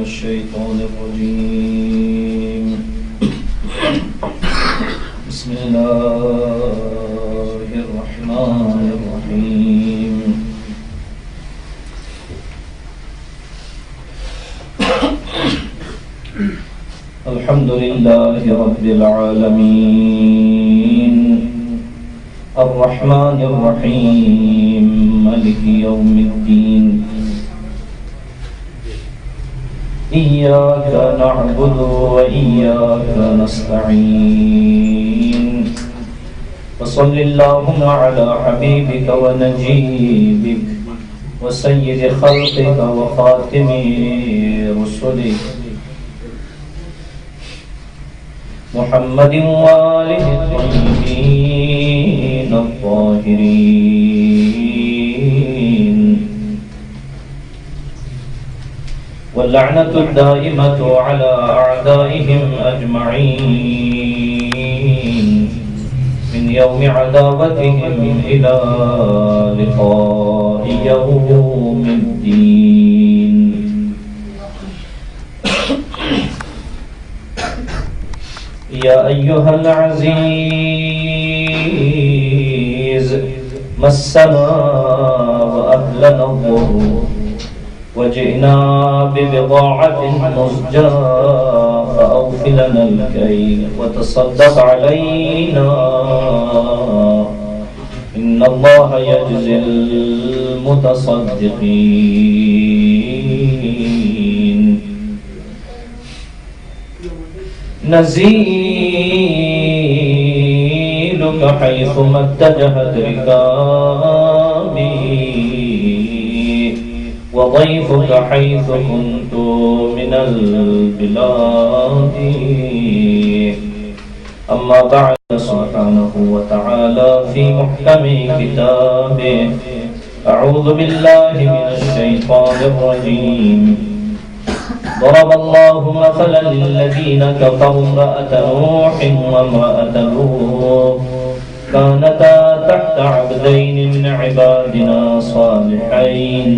الشيطان الرجيم بسم الله الرحمن الرحيم الحمد لله رب العالمين الرحمن الرحيم مالك يوم الدين إياك نعبد وإياك نستعين وصل اللهم على حبيبك ونجيبك وسيد خلقك وخاتم رسلك محمد وآله الطيبين الطاهرين واللعنة الدائمة على أعدائهم أجمعين من يوم عداوتهم إلى لقاء يوم الدين. يا أيها العزيز مسنا وأهلنا الضر وجئنا ببضاعة مزجاة فأوف لنا الكيل وتصدق علينا إن الله يجزي المتصدقين. نزيلك حيثما اتجهت ركابي وضيفك حيث كنت من البلاد. أما بعد سبحانه وتعالى في محكم كتابه أعوذ بالله من الشيطان الرجيم ضرب الله مثلا للذين كفروا امرأة نوح وامرأة لوط كانتا تحت عبدين من عبادنا صالحين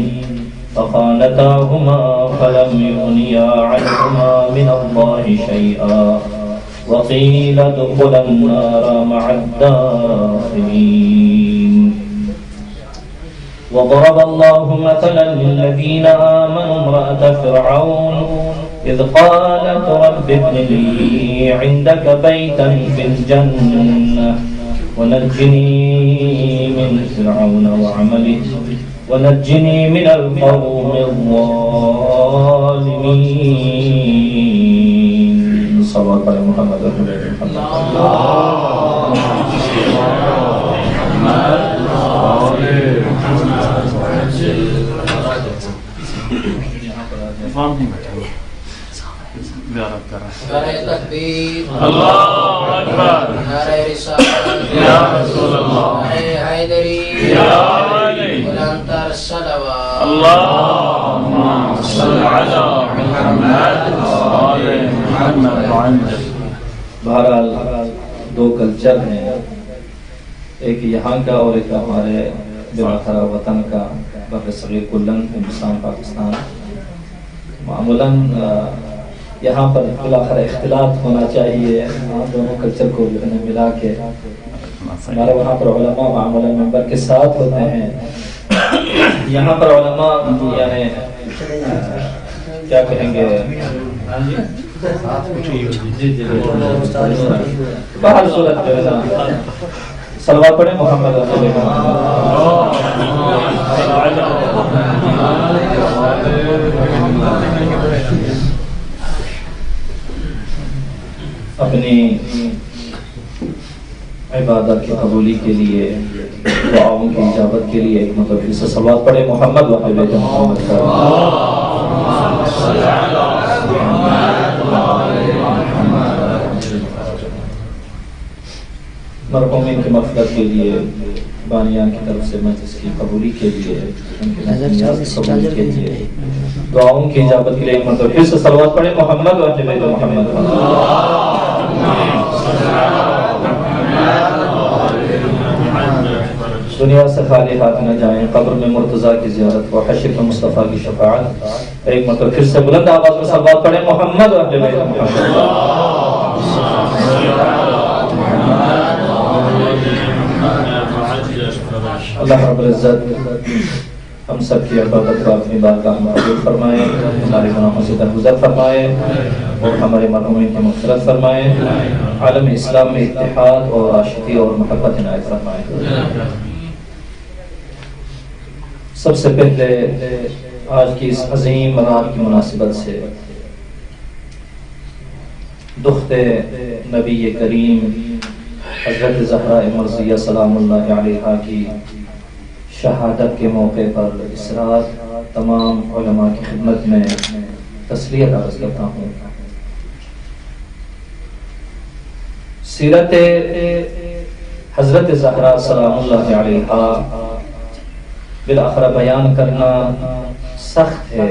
فخانتاهما فلم يغنيا عنهما من الله شيئا وقيل ادخلا النار مع الداخلين. وضرب الله مثلا للذين آمنوا امرأة فرعون إذ قالت رب ابن لي عندك بيتا في الجنة ونجني من فرعون وعمله ونجني من القوم الظالمين. صلى الله عليه محمد نعرہ تکبیر اللہ اکبر، نعرہ رسالت یا رسول اللہ، نعرہ حیدری یا علی، بلند تر صلوات اللہم صل علی محمد آل محمد. بہرحال دو کلچر ہیں، ایک یہاں کا اور ایک ہمارے بلاخرہ وطن کا بر صغیر کلن ہندوستان پاکستان. معمولاً یہاں پر بلاخرہ اختلاط ہونا چاہیے دونوں کلچر کو جو ہے نا ملا کے. ہمارے وہاں پر علماء معمولاً ممبر کے ساتھ ہوتے ہیں، یہاں پر علماء یعنی کیا کہیں گے بہر صورت جو ہے نا صلوات پڑھیں محمد رسول اللہ. اپنی عبادت کی قبولی کے لیے، دعاؤں کی اجابت کے لیے ایک مرتبہ پھر سے صلوات پڑھیں محمد و آل محمد کا. مرحومین کی مغفرت کے لیے، بانیان کی طرف سے مجلس کی قبولی کے لیے، ان کی قبولی کے لیے، دعاؤں کی اجابت کے لیے ایک مرتبہ پھر سے صلوات پڑھیں محمد و آل محمد. دنیا سے خالی ہاتھ نہ جائیں، قبر میں مرتضیٰ کی زیارت و حشر میں مصطفیٰ کی شفاعت۔ ایک مرتبہ پھر سے بلند آواز میں صلوات پڑھیں محمد و اہل بیت محمد۔ اللہ رب العزت ہم سب کی عبادت کو اپنی بارگاہ میں قبول فرمائے، ہمارے گناہوں سے درگزر فرمائے اور ہمارے مرحومین کی مغفرت فرمائے، عالم اسلام میں اتحاد اور عاشقی اور محبت عنایت فرمائے۔ سب سے پہلے آج کی اس عظیم رات کی مناسبت سے دخت نبی کریم حضرت زہرا مرضیہ سلام اللہ علیہا کی شہادت کے موقع پر اس رات تمام علماء کی خدمت میں تسلیت عرض کرتا ہوں۔ سیرت حضرت زہرا سلام اللہ علیہا بالآخر بیان کرنا سخت ہے،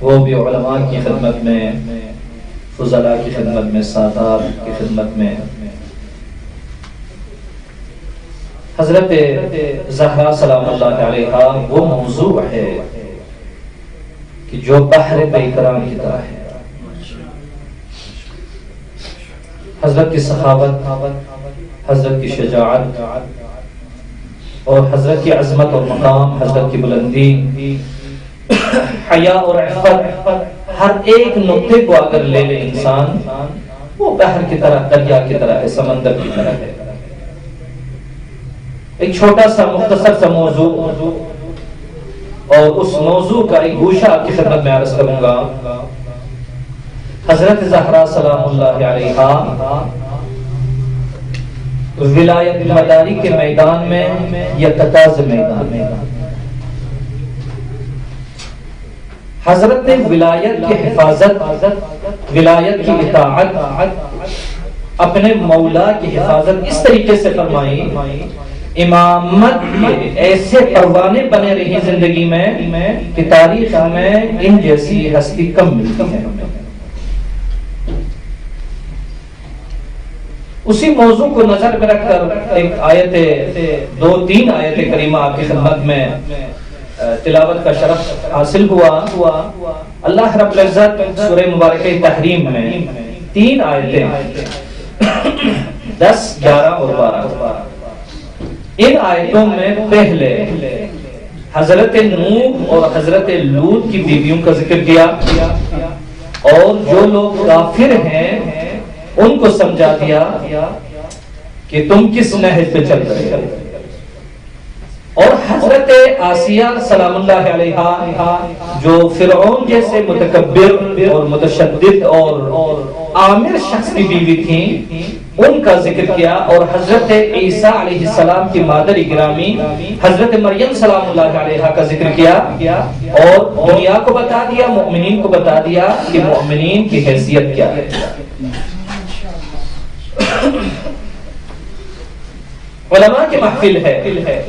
وہ بھی علماء کی خدمت میں، فضلاء کی خدمت میں، سادات کی خدمت میں۔ حضرت زہرا سلام اللہ علیہا وہ موضوع ہے کہ جو بحر بیکران کی طرح ہے۔ حضرت کی سخاوت، حضرت کی شجاعت اور حضرت کی عظمت اور مقام، حضرت کی بلندی، حیا اور عفت، ہر ایک نقطے کو اگر لے لے انسان، وہ بحر کی طرح، دریا کی طرح ہے، سمندر کی طرح ہے۔ ایک چھوٹا سا مختصر سا موضوع اور اس موضوع کا ایک گوشہ آپ کی خدمت میں عرض کروں گا۔ حضرت زہرا سلام اللہ علیہا ولایت مداری کے میدان میں یا تتاز میدان میں حضرت نے ولایت کی حفاظت، ولایت کی اطاعت، اپنے مولا کی حفاظت اس طریقے سے فرمائی، امامت کے ایسے پروانے بنے رہی زندگی میں کہ تاریخ میں ان جیسی ہستی کم ملتی ہے۔ اسی موضوع کو نظر میں رکھ کر ایک آیت، 2-3 آیت کریمہ آپ کی خدمت میں تلاوت کا شرف حاصل ہوا۔ اللہ رب العزت سورہ مبارکہ تحریم میں 3 آیتیں 10، 11 اور 12، ان آیتوں میں پہلے حضرت نوح اور حضرت لوط کی بیویوں کا ذکر کیا اور جو لوگ کافر ہیں ان کو سمجھا دیا کہ تم کس نہج پہ چل رہے ہو، اور حضرت آسیہ سلام اللہ علیہا جو فرعون جیسے متکبر اور متشدد اور عامر شخص کی بیوی تھیں ان کا ذکر کیا، اور حضرت عیسیٰ علیہ السلام کی مادر گرامی حضرت مریم سلام اللہ علیہا کا ذکر کیا، اور دنیا کو بتا دیا، مؤمنین کو بتا دیا کہ مؤمنین کی حیثیت کیا ہے۔ علماء کی محفل ہے،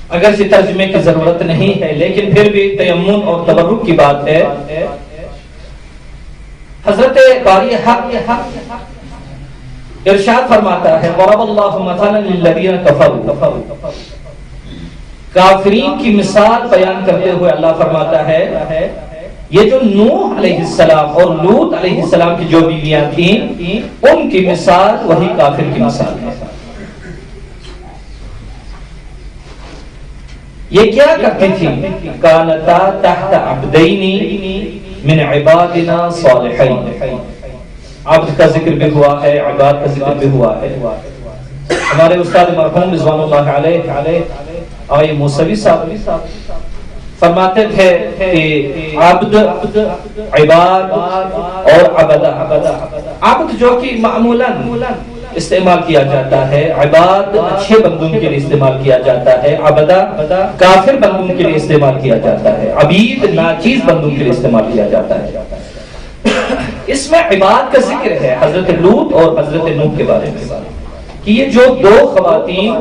اگرچہ ترجمے کی ضرورت نہیں ہے لیکن پھر بھی تیمن اور تبرک کی بات ہے۔ حضرت باری حق ارشاد فرماتا ہے، ضرب اللہ مثلا للذین کفروا، کافرین کی مثال بیان کرتے ہوئے اللہ فرماتا ہے یہ جو نوح علیہ السلام اور لوط علیہ السلام کی جو بیویاں تھیں ان کی مثال وہی کافر کی مثال ہے۔ یہ کیا کرتی تھی؟ کانتا تحت عبدین من عبادنا صالحین، عبد کا ذکر بھی ہوا ہے، عباد کا ذکر بھی ہوا ہے۔ ہمارے استاد مرحوم رضوان اللہ علیہ آئی موسوی صاحب فرماتے تھے کہ عبد، عباد اور عبدہ، عبد جو کہ معمولاً استعمال کیا جاتا ہے، عباد اچھے بندوں کے لیے استعمال کیا جاتا ہے، عبدہ کافر بندوں کے لیے استعمال کیا جاتا ہے، عبید ناچیز بندوں کے لیے استعمال کیا جاتا ہے۔ اس میں عباد کا ذکر ہے حضرت لوط اور حضرت نوح کے بارے میں کہ یہ جو 2 خواتین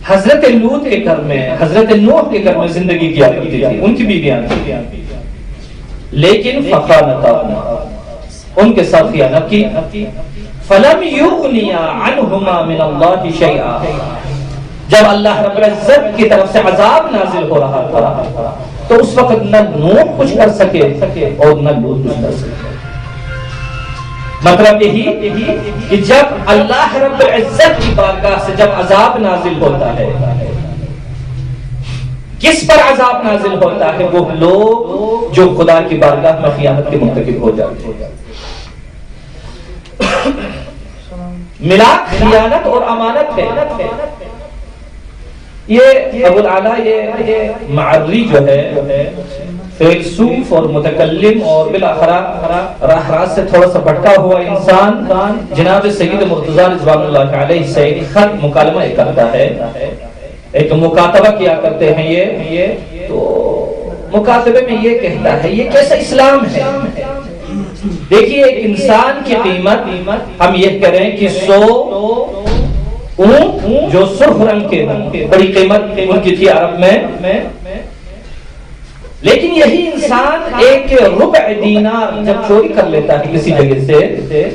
حضرت لوط کے گھر میں، حضرت نوح کے گھر میں زندگی کیا کرتی تھی، ان کی بیویاں تھیں، لیکن فخانتاہما، ان کے ساتھ خیانت کی، فلم یغنیا عنہما من اللہ شیئا، جب اللہ رب العزت کی طرف سے عذاب نازل ہو رہا تھا تو اس وقت نہ نوح کچھ کر سکے اور نہ لوط کچھ کر سکے۔ مطلب یہی کہ جب اللہ رب العزت کی بارگاہ سے جب عذاب نازل ہوتا ہے، کس پر عذاب نازل ہوتا ہے؟ وہ لوگ جو خدا کی بارگاہ میں خیانت کے مرتکب ہو جاتے ہیں۔ ملاک خیانت اور امانت ہے۔ یہ ابو العلا یہ معری جو ہے فیلسوف اور متکلم اور بالاخر راہ راست سے تھوڑا سا بھٹکا ہوا انسان جناب سید مرتضیٰ رضوان اللہ علیہ سے خط مکالمہ کرتا ہے، ایک مکاتبہ کیا کرتے ہیں یہ، تو مکاتبے میں یہ کہتا ہے یہ کیسا اسلام ہے؟ دیکھیے ایک انسان کی قیمت ہم یہ کریں کہ 100 اونٹ جو سرخ رنگ کے بڑی قیمت ان کی تھی عرب میں، لیکن یہی انسان ایک ربع دینار جب چوری کر لیتا ہے کسی جگہ سے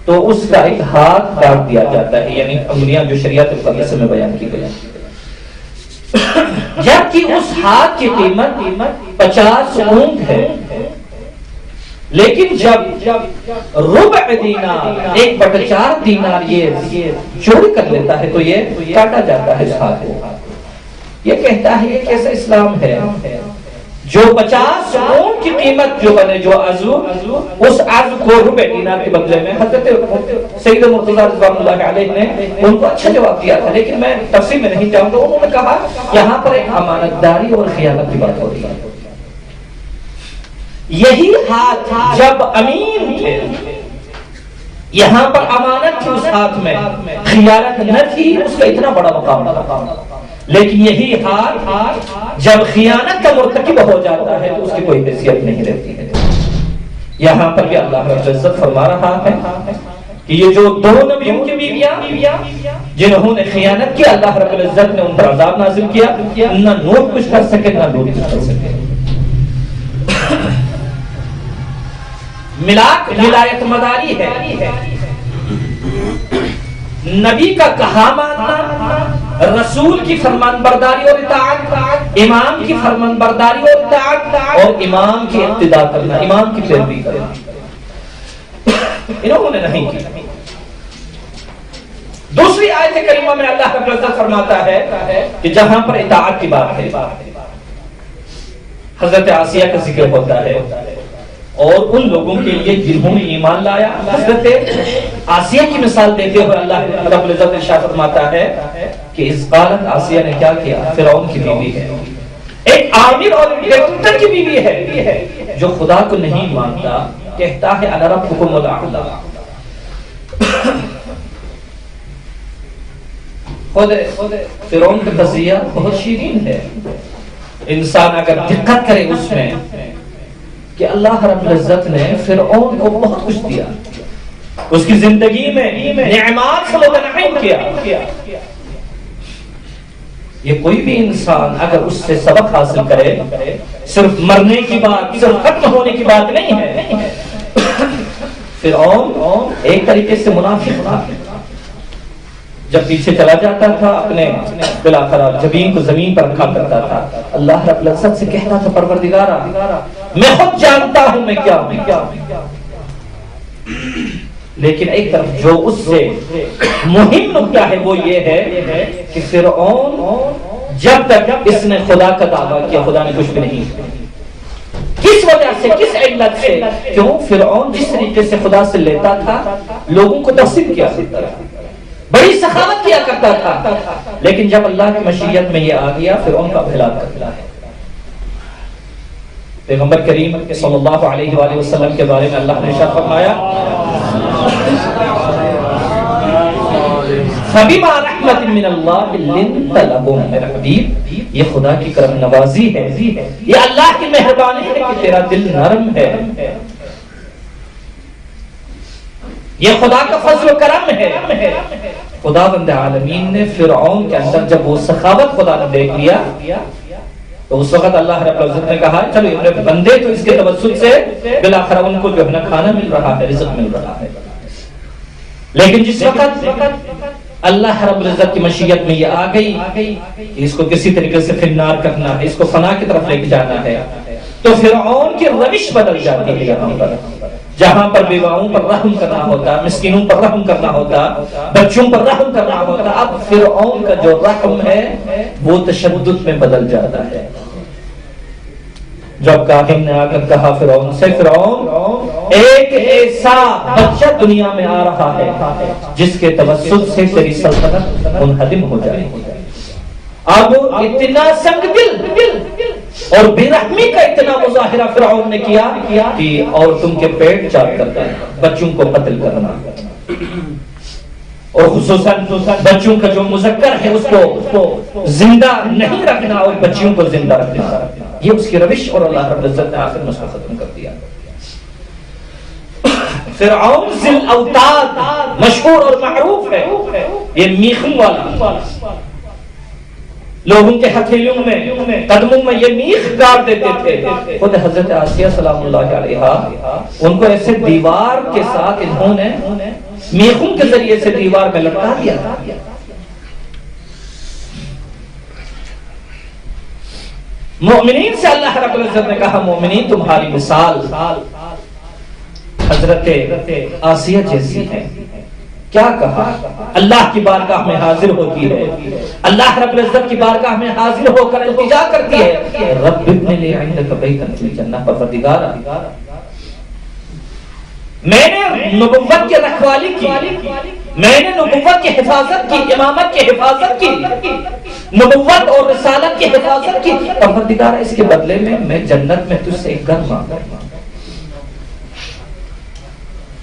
تو اس کا ایک ہاتھ کاٹ دیا جاتا ہے، یعنی انگلیاں جو شریعت مقدسہ میں بیان کی گئی، جبکہ اس ہاتھ کی قیمت 50 اونٹ ہے۔ لیکن جب ربع دینار 1/4 دینار یہ چوری کر لیتا ہے تو یہ کاٹا جاتا ہے اس ہاتھ کو۔ یہ کہتا ہے یہ کیسا اسلام ہے جو 50 اونٹ کی قیمت جو بنے، جو عضو، اس عضو کو ربع دینار کے بدلے میں حضرت سید مرتضیٰ رضوان اللہ علیہ نے ان کو اچھا جواب دیا تھا، لیکن میں تفصیل میں نہیں جاؤں گا۔ انہوں نے کہا یہاں پر ایک امانت داری اور خیانت کی بات ہو رہی ہے۔ یہی ہاتھ جب امین تھے، یہاں پر امانت تھی اس ہاتھ میں، خیانت نہ تھی، اس کا اتنا بڑا مقام تھا، لیکن یہی ہاتھ جب خیانت کا مرتکب ہو جاتا ہے تو اس کی کوئی حیثیت نہیں رہتی ہے۔ یہاں پر بھی اللہ رب العزت فرما رہا ہے کہ یہ جو 2 نبیوں کی بیویاں جنہوں نے خیانت کی، اللہ رب العزت نے ان پر عذاب نازل کیا، نہ نوح کچھ کر سکے نہ لوط کچھ کر سکے۔ ملاک ولایت مداری ہے، نبی کا کہا ماننا، رسول کی فرمان برداری اور اطاعت، امام کی فرمان برداری اور اطاعت، اور امام کی اقتداء کرنا، امام کی پیروی کرنا، انہوں نے نہیں کی۔ دوسری آیت کریمہ میں اللہ رب العزت فرماتا ہے کہ جہاں پر اطاعت کی بات ہے، حضرت آسیہ کا ذکر ہوتا ہے اور ان لوگوں کے لیے جنہوں نے ایمان لایا، حضرت آسیہ کی مثال دیتے ہوئے اللہ رب العزت ارشاد فرماتا ہے کہ اس قالت آسیہ نے کیا کیا، فرعون کی بیوی ہے، ایک عامر اور ڈائریکٹر کی بیوی ہے جو خدا کو نہیں مانتا، کہتا ہے انا ربکم الاعلی۔ خود فرعون کا قضیہ بہت شیرین ہے، انسان اگر دقت کرے اس میں کہ اللہ رب العزت نے فرعون کو بہت کچھ دیا، اس کی زندگی میں نعمات سے متنعم کیا، یہ کوئی بھی انسان اگر اس سے سبق حاصل کرے، صرف مرنے کی بات، صرف ختم ہونے کی بات نہیں ہے۔ فرعون ایک طریقے سے منافق تھا، جب پیچھے چلا جاتا تھا اپنے بالاخر جبین کو زمین پر رکھا کرتا تھا، اللہ رب العزت سے کہتا تھا پروردگارا میں خود جانتا ہوں میں کیا ہوں، لیکن ایک طرف جو اس سے مہم نکتہ ہے وہ یہ ہے کہ فرعون جب تک اس نے خدا کا دعویٰ کیا خدا نے کچھ بھی نہیں، کس وجہ سے، کس علت سے؟ کیوں؟ فرعون جس طریقے سے خدا سے لیتا تھا لوگوں کو تقسیم کیا کرتا تھا، بڑی سخاوت کیا کرتا تھا، لیکن جب اللہ کی مشیت میں یہ آ گیا فرعون کا ہلاک کر دیا ہے۔ پیغمبر کریم صلی اللہ علیہ وآلہ وسلم کے بارے میں اللہ نے ارشاد فرمایا فَبِمَا رَحْمَةٍ مِّنَ اللَّهِ لِنْتَ لَهُمْ، میرا حبیب یہ خدا کی کرم نوازی ہے، یہ اللہ کی مہربانی ہے کہ تیرا دل نرم ہے، یہ خدا کا فضل و کرم ہے۔ خدا بند عالمین نے فرعون کے اندر جب وہ سخاوت خدا نے دیکھ لیا تو اس وقت اللہ رب العزت نے کہا چلو یہ بندے تو اس کے توسط سے بالاخر ان کو جو ہے نا کھانا مل رہا ہے، رزق مل رہا ہے۔ لیکن جس وقت اللہ رب العزت کی مشیت میں یہ آ گئی کہ اس کو کسی طریقے سے فنار کرنا ہے، اس کو فنا کی طرف لے کے جانا ہے، تو فرعون کی روش بدل جاتی ہے یہاں پر، جہاں پر بیواؤں پر رحم کرنا ہوتا، مسکینوں پر رحم کرنا ہوتا، بچوں پر رحم کرنا ہوتا، اب فرعون کا جو رحم ہے وہ تشدد میں بدل جاتا ہے۔ جب کاہن نے آ کر کہا فرعون سے، فرعون ایک ایسا بچہ دنیا میں آ رہا ہے جس کے توسط سے تیری سلطنت منہدم ہو جائے گی۔ اب اتنا سنگ دل اور بے رحمی کا اتنا مظاہرہ فرعون نے کیا کہ عورتوں کے پیٹ چاک کرنا، بچوں کو قتل کرنا، اور خصوصاً بچوں کا جو مذکر ہے اس کو زندہ نہیں رکھنا اور بچیوں کو زندہ رکھنا، یہ اس کی روش، اور اللہ رب العزت نے آخر میں اس کو ختم کر دیا۔ فرعون ذی الاوتاد مشہور اور معروف ہے، یہ میخوں والا، لوگوں کے ہتھیلیوں میں قدموں میں یہ میخ گاڑ دیتے تھے۔ خود حضرت آسیہ سلام اللہ علیہا ان کو ایسے دیوار کے ساتھ انہوں نے میخوں کے ذریعے سے دیوار میں لٹکا دیا۔ مومنین سے اللہ رب العزت نے کہا مومنین تمہاری مثال حضرت آسیہ جیسی ہے۔ کیا کہا؟ اللہ کی بارگاہ میں حاضر ہوتی ہے، اللہ رب العزت کی بارگاہ میں حاضر ہو کر التجا کرتی ہے، رب ابن لی عندک بیتا فی الجنہ، پروردگارا میں نے نبوت کی رکھوالی کی، میں نے نبوت کی حفاظت کی، امامت کی حفاظت کی، نبوت اور رسالت کی حفاظت کی، پروردگارا اس کے بدلے میں جنت میں تجھ سے ایک گھر مانگا،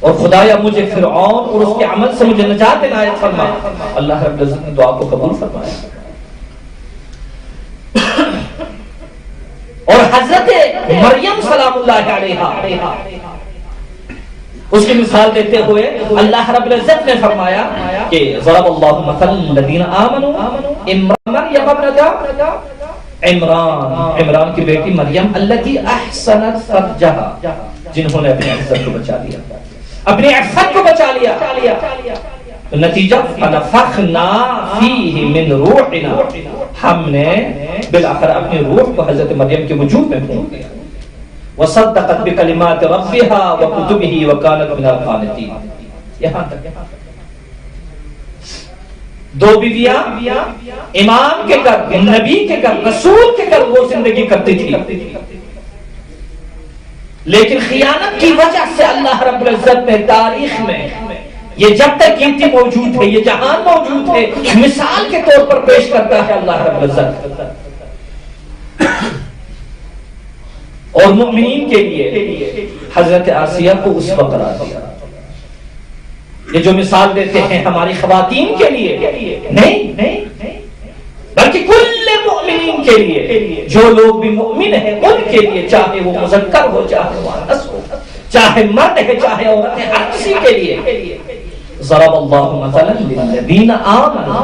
اور خدایا مجھے فرعون اور اس کے عمل سے مجھے نجات عنایت فرما۔ اللہ رب العزت نے دعا کو قبول فرمایا، اور حضرت مریم سلام اللہ علیہا اس کی مثال دیتے ہوئے اللہ رب العزت نے فرمایا کہ ضرب اللہ مثلا الذین آمنوا مریم ابنت عمران کی بیٹی مریم التی احسنت فرجہا، جنہوں نے اپنی عزت کو بچا لیا، اپنی عفت کو بچا لیا، نتیجہ فنفخنا فیہ من روحنا، ہم نے بالآخر اپنی روح کو حضرت مریم کے وجود میں پھونک دیا، وصدقت بکلمات ربها وکتبہ وکانت من القانتین۔ یہاں تک دو بیویاں امام کے گھر، نبی کے گھر، رسول کے گھر وہ زندگی کرتی تھی، لیکن خیانت کی وجہ سے اللہ رب العزت نے تاریخ میں یہ جب تک قیمتی موجود ہے، یہ جہان موجود ہے، مثال کے طور پر پیش کرتا ہے اللہ رب العزت، اور مومنین کے لیے حضرت آسیہ کو اس وقت قرار دیا۔ یہ جو مثال دیتے ہیں ہماری خواتین کے لیے نہیں، بلکہ کل مومنین کے لیے، جو لوگ بھی مومن ہیں ان کے لیے، چاہے وہ مذکر ہو چاہے مؤنث ہو، چاہے مرد ہے چاہے عورت ہے، ہر کسی کے لیے ضرب اللہ مثلا للذین آمنوا۔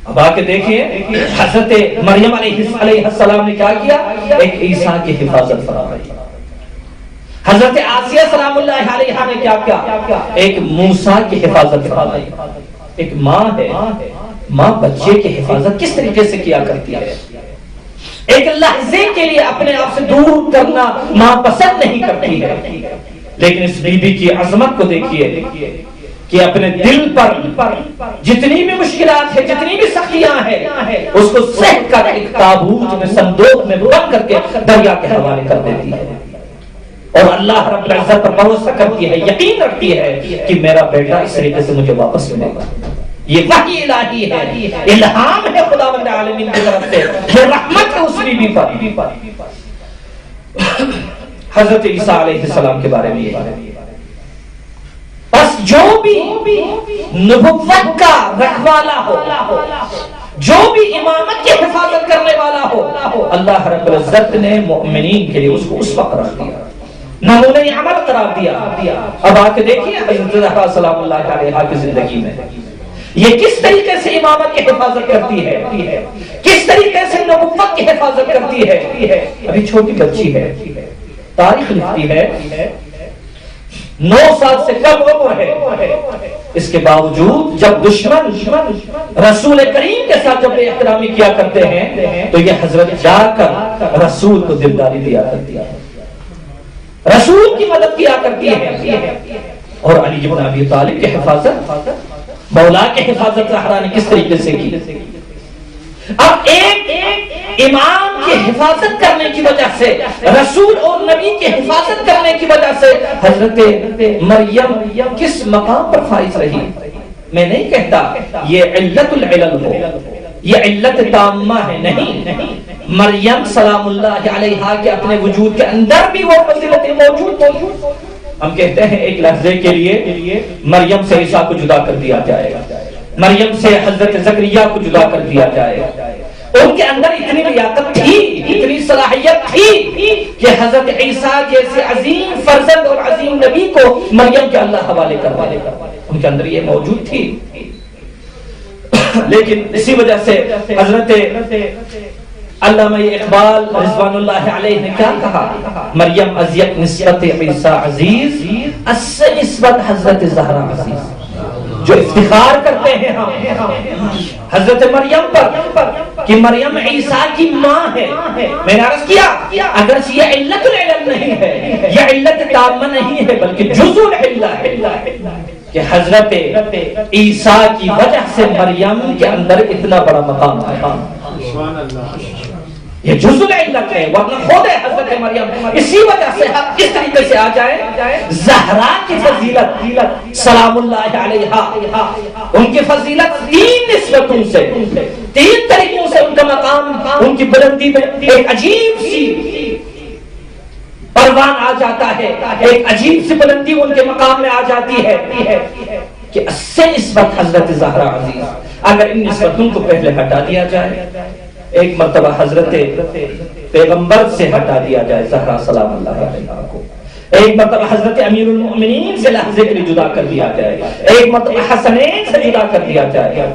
اب آکے دیکھیں حضرت مریم علیہ السلام نے کیا کیا، ایک عیسیٰ کی حفاظت فرمائی، حضرت آسیہ سلام اللہ علیہا نے کیا کیا، ایک موسیٰ کی حفاظت فرمائی۔ ایک ماں ہے، ماں بچے کی حفاظت کس طریقے سے کیا کرتی ہے، ایک لحظے کے لیے اپنے آپ سے دور کرنا ماں پسند نہیں کرتی ہے، لیکن اس بی بی کی عظمت کو دیکھیے کہ اپنے دل پر جتنی بھی مشکلات ہے، جتنی بھی سختیاں ہیں، اس کو سہ کر ایک تابوت میں صندوق میں بند کر کے دریا کے حوالے کر دیتی ہے، اور اللہ رب العزت پر بھروسہ کرتی ہے، یقین رکھتی ہے کہ میرا بیٹا اس طریقے سے مجھے واپس ملے گا۔ یہ وحی الہی ہے، الہام ہے خداوند عالمین کی طرف سے، یہ رحمت ہے اس بی بی پر۔ حضرت عیسیٰ علیہ السلام کے بارے میں یہ بس جو بھی نبوت کا رکھوالا ہو، جو بھی امامت کی حفاظت کرنے والا ہو، اللہ رب العزت نے مومنین کے لیے اس کو اس وقت قرار دیا، نمونہ عمل قرار دیا۔ اب آ کے دیکھیے حضرت زہرا سلام اللہ علیہا کی زندگی میں یہ کس طریقے سے امامت کی حفاظت کرتی ہے، کس طریقے سے نبوت کی حفاظت کرتی ہے۔ ابھی چھوٹی بچی ہے، تاریخ لکھتی ہے 9 سال سے کم عمر ہے، اس کے باوجود جب دشمن رسول کریم کے ساتھ جب بے احترامی کیا کرتے ہیں تو یہ حضرت جا کر رسول کو دلداری دیا کرتی ہے، رسول کی مدد کیا کرتی ہے. اور علی بن ابی طالب کی حفاظت، مولا کی حفاظت زہرا نے کس طریقے سے کی. اب ایک امام کی حفاظت کرنے کی وجہ سے، رسول اور نبی کی حفاظت کرنے کی وجہ سے حضرت مریم کس مقام پر فائز رہی. میں نہیں کہتا یہ علت العلل ہو، یہ علت تامہ ہے، نہیں. مریم سلام اللہ علیہا کے اپنے وجود کے اندر بھی وہ فضیلتیں موجود. ہم کہتے ہیں ایک لحظے کے لیے مریم سے عیسیٰ کو جدا کر دیا جائے گا، مریم سے حضرت زکریا کو جدا کر دیا جائے. ان کے اندر اتنی لیاقت تھی، اتنی صلاحیت تھی کہ حضرت عیسیٰ جیسے عظیم فرزند اور عظیم نبی کو مریم کے اللہ حوالے کروا لے. ان کے اندر یہ موجود تھی. لیکن اسی وجہ سے حضرت علامہ اقبال رضوان اللہ علیہ نے کیا کہا؟ مریم ازیت نسبت عیسیٰ عزیز، اس نسبت حضرت زہرا عزیز. جو افتخار کرتے ہیں ہم حضرت مریم پر کہ مریم عیسیٰ کی ماں ہے. میں نے عرض کیا اگر یہ علت العلم نہیں ہے، یہ علت تامہ نہیں ہے، بلکہ جزء العلہ ہے کہ حضرت عیسیٰ کی وجہ سے مریم کے اندر اتنا بڑا مقام ہے. یہ جزء العلت ہے، ورنہ خود ہے حضرت مریم. اسی وجہ سے ہم اس طریقے سے آ جائیں زہرا کی فضیلت سلام اللہ علیہا، ان کی فضیلت 3 نسبتوں سے، 3 طریقوں سے ان کا مقام، ان کی بلندی میں ایک عجیب سی پروان آ جاتا ہے، ایک عجیب سی بلندی ان کے مقام میں آ جاتی ہے کہ اس سے نسبت حضرت زہرا عزیز. اگر ان نسبتوں کو پہلے ہٹا دیا جائے، ایک مرتبہ حضرت پیغمبر سے ہٹا دیا جائے زہرا سلام اللہ علیہا کو، ایک مرتبہ حضرت امیر المؤمنین سے لحظے کے لیے جدا کر دیا جائے، ایک مرتبہ حسنین سے جدا کر دیا جائے،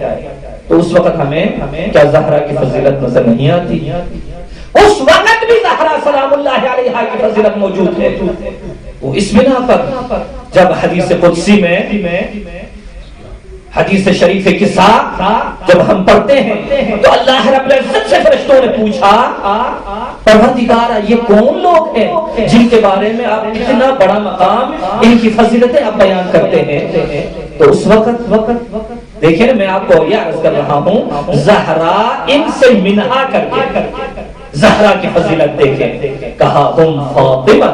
تو اس وقت ہمیں کیا زہرا کی فضیلت نظر نہیں آتی؟ اس وقت بھی زہرا سلام اللہ علیہا کی فضیلت موجود ہے. وہ اس بنا پر جب حدیث قدسی میں، حدیث شریف کے ساتھ جب ہم پڑھتے ہیں تو اللہ رب العزت سے فرشتوں نے پوچھا پروردگارا یہ کون لوگ ہیں جن کے بارے میں آپ اتنا بڑا مقام، ان کی فضیلتیں آپ بیان کرتے ہیں. تو اس وقت دیکھیں میں آپ کو یہ عرض کر رہا ہوں، زہرا ان سے منہا کر کے زہرا کی فضیلت دیکھیں. کہا ہم فاطمہ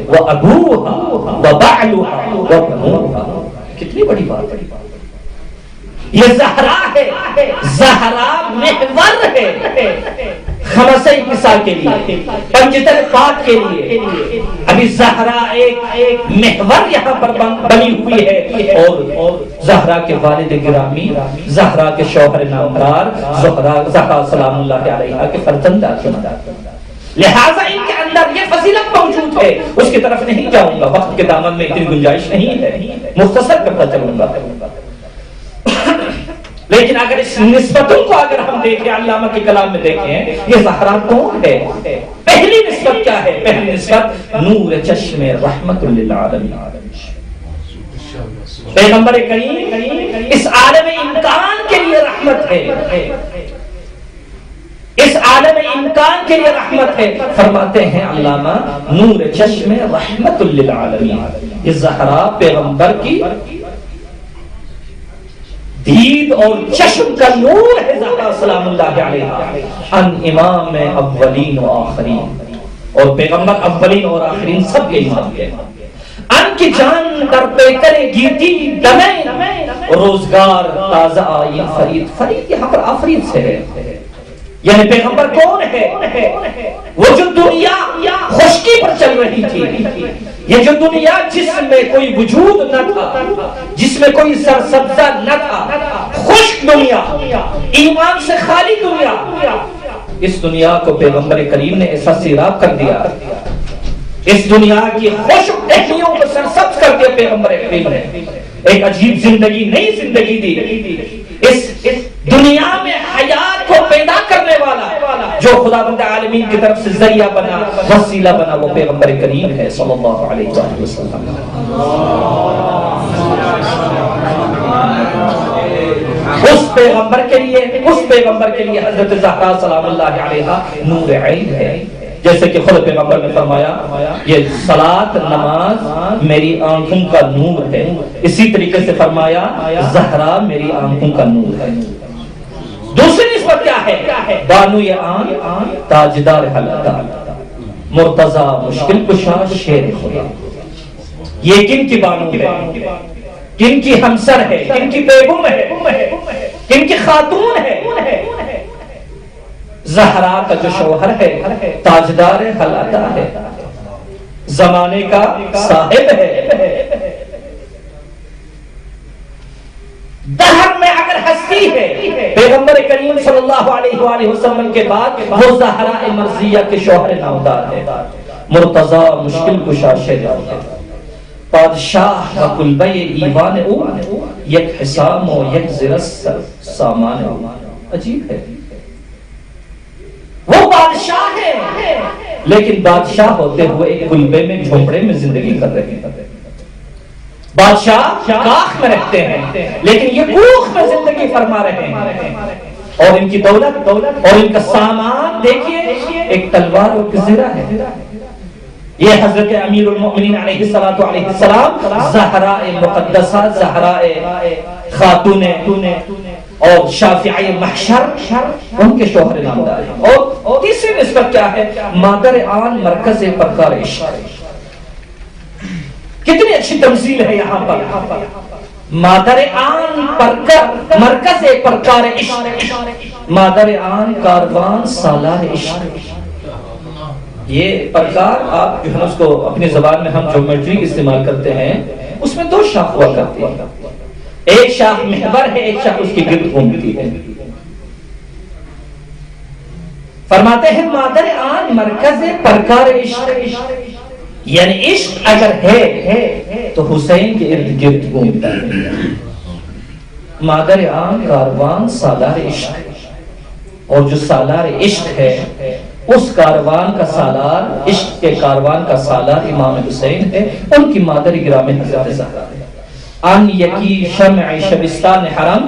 و ابوہا و بعلہا و بنوہا. کتنی بڑی بات ہے. یہ زہرا ہے، زہرا محور ہے خمسہ نساء کے لیے، پنجتن پاک کے لیے. ابھی زہرا ایک محور یہاں پر بنی ہوئی ہے، اور زہرا کے والد گرامی، زہرا کے شوہر نامدار زہرا سلام اللہ علیہا کے فرزند لہذا ان کے اندر یہ فضیلت موجود ہے. اس کی طرف نہیں جاؤں گا، وقت کے دامن میں اتنی گنجائش نہیں ہے، مختصر کرتا چلوں گا. لیکن اگر اس نسبتوں کو اگر ہم دیکھیں، علامہ کے کلام میں دیکھیں یہ زہرا کون ہے. پہلی نسبت کیا ہے؟ پہلی نسبت نور چشم رحمت للعالمین. پیغمبر کریم اس عالم امکان کے لیے رحمت ہے، اس عالم امکان کے لیے رحمت ہے. فرماتے ہیں علامہ نور چشم رحمت للعالمین. یہ زہرا پیغمبر کی دید اور چشم کا نور ہے. زہرا سلام اللہ علیہا ان امام اولین و آخرین، اور پیغمبر اولین اور آخرین سب کے امام ہے. ان کی جان در پیکر گیتی دمیں روزگار تازہ آئی فرید. فرید یہاں پر آفرید سے ہے، یعنی پیغمبر کون ہے؟ وہ جو دنیا خشکی پر چل رہی تھی، یہ جو دنیا جس میں کوئی وجود نہ تھا، جس میں کوئی سرسبزہ نہ تھا، خشک دنیا، ایمان سے خالی دنیا، اس دنیا کو پیغمبر کریم نے ایسا سیراب کر دیا، اس دنیا کی خشک ٹہنیوں کو سرسبز کر دیا. پیغمبر کریم نے ایک عجیب زندگی، نئی زندگی دی. اس دنیا میں حیات کو پیدا کرنے والا جو خداوند عالمین کی طرف سے ذریعہ بنا، وسیلہ بنا، وہ پیغمبر کریم ہے صلی اللہ علیہ وآلہ وسلم۔ اس پیغمبر کے لیے حضرت زہرا سلام اللہ علیہا نور عین ہے، جیسے کہ خود پیغمبر نے فرمایا یہ صلاۃ نماز میری آنکھوں کا نور ہے، اسی طریقے سے فرمایا زہرا میری آنکھوں کا نور ہے۔ دوسری نسبت کیا ہے؟ بانو آن تاجدار حلقہ، مرتضی مشکل کشا شیر خدا۔ یہ کن کی بانو ہے؟ کن کی ہمسر ہے؟ کن کی بیگم ہے؟ کن کی خاتون ہے؟ زہرا کا جو شوہر ہے تاجدار حلقہ ہے، زمانے کا صاحب ہے۔ دہر میں اگر ہستی ہے پیغمبر کریم صلی اللہ علیہ وآلہ وسلم کے بعد وہ زہرا مرضیہ کے شوہر نامدار ہے، مرتضی مشکل کشا شیر خدا، بادشاہ و کلبہ ایوان او، یک حسام و یک زرس سامان او۔ عجیب ہے، وہ بادشاہ ہے لیکن بادشاہ ہوتے ہوئے ایک کلبے میں جھونپڑے میں زندگی کر رہے ہیں۔ بادشاہ کاخ میں رہتے ہیں لیکن یہ کوخ میں زندگی فرما رہے ہیں، اور ان کی دولت اور ان کا سامان دیکھیے، ایک تلوار اور زرہ ہے۔ یہ حضرت امیر المؤمنین علیہ السلام زہرا مقدسہ، زہرا خاتون اور شافعی محشر، ان کے شوہر نامدار ہیں۔ اور تیسری نسبت کیا ہے؟ مادر آن مرکز پرکار عشق۔ کتنی اچھی تمثیل ہے یہاں پر، مادر آن مرکز پرکار عشق، مادر آن کاروان سالار عشق۔ یہ پرکار آپ جو ہے اس کو اپنی زبان میں ہم جیومیٹری استعمال کرتے ہیں، اس میں دو شاخ ہوا کرتی ہے، ایک شاخ محور ہے، ایک شاخ اس کی گرد گھومتی ہے۔ فرماتے ہیں مادر آن مرکز پرکار عشق، یعنی عشق اگر ہے تو حسین کے ارد گرد گھومتا ہے۔ مادر آن کاروان سالار عشق، اور جو سالار عشق ہے اس کاروان کا سالار، عشق کے کاروان کا سالار امام حسین ہے، ان کی مادر گرامی حضرت زہرا ہے۔ ان یکی شمع شبستان حرم،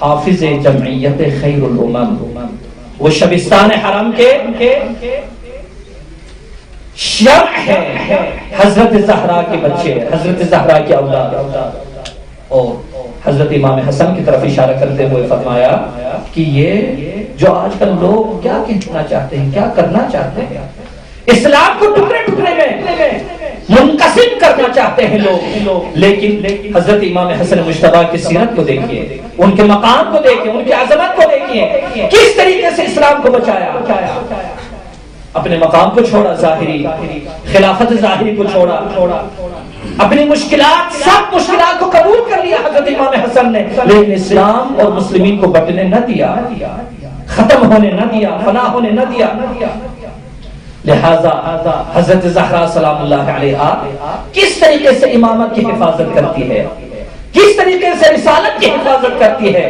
حافظ جمعیت خیر الامم، وہ شبستان حرم کے شمع ہے، حضرت زہرا کے بچے، حضرت زہرا کی اولاد۔ اور حضرت امام حسن کی طرف اشارہ کرتے ہوئے فرمایا کہ یہ جو آج کل لوگ کیا کہنا چاہتے ہیں، کیا کرنا چاہتے ہیں، اسلام کو ٹکڑے ٹکڑے میں منقسم کرنا چاہتے ہیں لوگ، لیکن حضرت امام حسن مجتبیٰ کی سیرت کو دیکھیے، ان کے مقام کو دیکھیے، ان کی عظمت کو دیکھیے، کس طریقے سے اسلام کو بچایا، اپنے مقام کو چھوڑا، ظاہری خلافت ظاہری کو چھوڑا، اپنی مشکلات، سب مشکلات کو قبول کر لیا حضرت امام حسن نے، لیکن اسلام اور مسلمین کو بٹنے نہ دیا، ختم ہونے نہ دیا، فنا ہونے نہ دیا۔ لہذا حضرت زہرا سلام اللہ علیہا کس طریقے سے امامت کی حفاظت کرتی ہے، کس طریقے سے رسالت کی حفاظت کرتی ہے،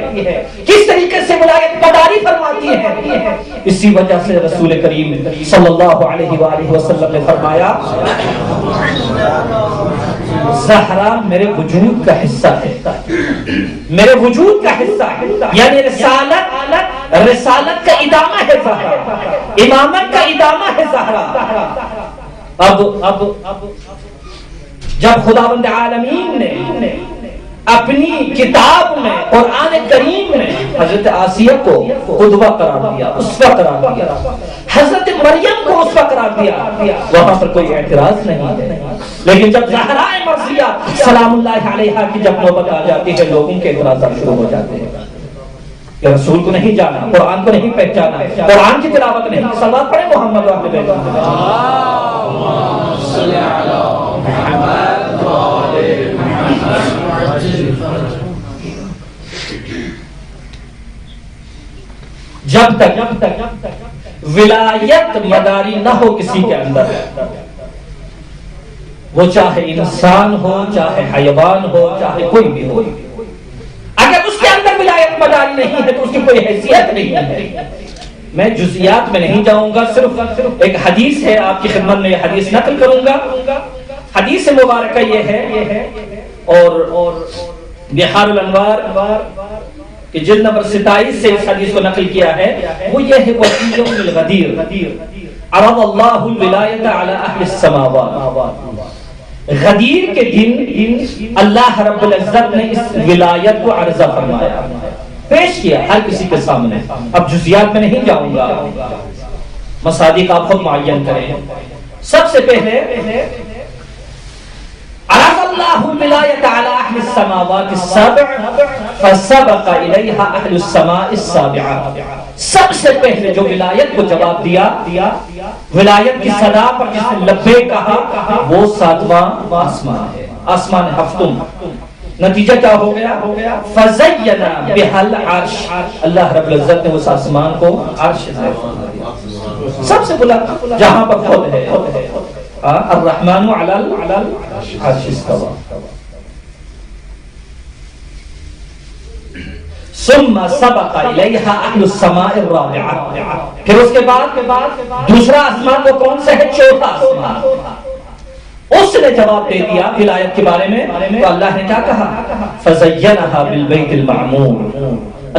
کس طریقے سے ولایت مداری فرماتی ہے، اسی وجہ سے رسول کریم صلی اللہ علیہ وآلہ وسلم نے فرمایا زہرا میرے وجود کا حصہ ہے، میرے وجود کا حصہ ہے، یعنی رسالت کا ادامہ ہے زہرا، امامت کا ادامہ ہے زہرا۔ اب جب خداوند عالمین نے اپنی کتاب میں قرآن کریم میں حضرت آسیہ کو قدوہ قرار دیا، اسوہ قرار دیا، حضرت مریم کو اسوہ قرار دیا، وہاں پر کوئی اعتراض نہیں ہے، لیکن جب زہرا مرضیہ سلام اللہ علیہا کی جب نوبت آ جاتی ہے لوگوں کے اعتراضات شروع ہو جاتے ہیں کہ رسول کو نہیں جانا، قرآن کو نہیں پہچانا، قرآن کی تلاوت نہیں، صلوات پڑھیں محمد و اہل بیت۔ جب تک ولایت مداری نہ ہو کسی کے اندر، وہ چاہے انسان ہو، چاہے حیوان ہو، چاہے کوئی بھی ہو، اگر اس کے اندر ولایت مداری نہیں ہے تو اس کی کوئی حیثیت نہیں ہے۔ میں جزئیات میں نہیں جاؤں گا، صرف ایک حدیث ہے آپ کی خدمت میں، یہ حدیث نقل کروں گا۔ حدیث مبارکہ یہ ہے اور بحار الانوار کہ جلد نمبر 27 سے اس حدیث کو نقل کیا ہے، وہ یہ ہے وفی یوم الغدیر عرض اللہ الولایۃ علی اہل السماوات، غدیر کے دن اللہ رب العزت نے اس ولایت کو عرضہ فرمایا، پیش کیا ہر کسی کے سامنے۔ اب جزیات میں نہیں جاؤں گا، مصادیق آپ خود معین کریں۔ سب سے پہلے عرض اللہ الولایۃ علی اہل السماوات السبع فسبق الیہا اہل السماء السابعہ، سب سے پہلے جو ولایت کو جواب دیا، ولایت کی صدا پر جس نے لبیک کہا، وہ 7واں آسمان ہے، آسمان ہفتم۔ نتیجہ کیا ہو گیا؟ فزینا بہل عرش، اللہ رب العزت نے اس آسمان کو عرش سے سب سے بلند جہاں پر خود ہے، الرحمن علی العرش استوى، ثم سبق الیہا اہل السماء الرابعہ، پھر اس کے بعد دوسرا آسمان وہ کون سا ہے؟ چوتھا آسمان۔ اس نے جواب دے دیا ولایت کے بارے میں، تو اللہ نے کیا کہا؟ فزینہا بالبیت المعمور،